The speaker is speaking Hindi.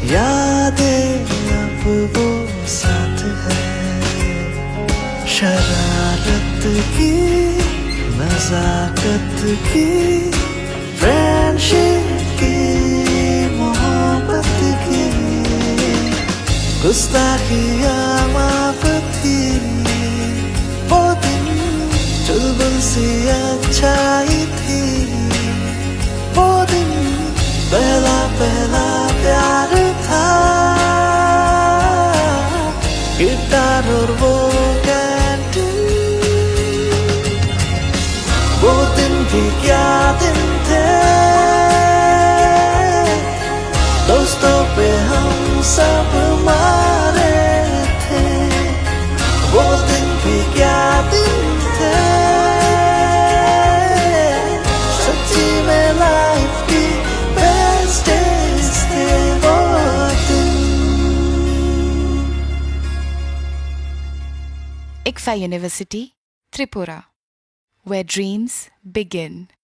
यादें अब वो साथ है, शरारत की, नजाकत की, फ्रेंडशिप की, मोहब्बत की, गुस्ताखियाँ माफ थी। वो दिन चुलबुल सी अच्छाई थी। वो दिन पहला पहला प्यार था। गिटार और वो कैंटीन, वो दिन भी क्या दिन थे। दोस्तों पे हम सब मारे थे। वो दिन भी क्या दिन थे। सच्ची में लाइफ की बेस्ट डेज थे वो दिन। ICFA University, Tripura, where dreams begin.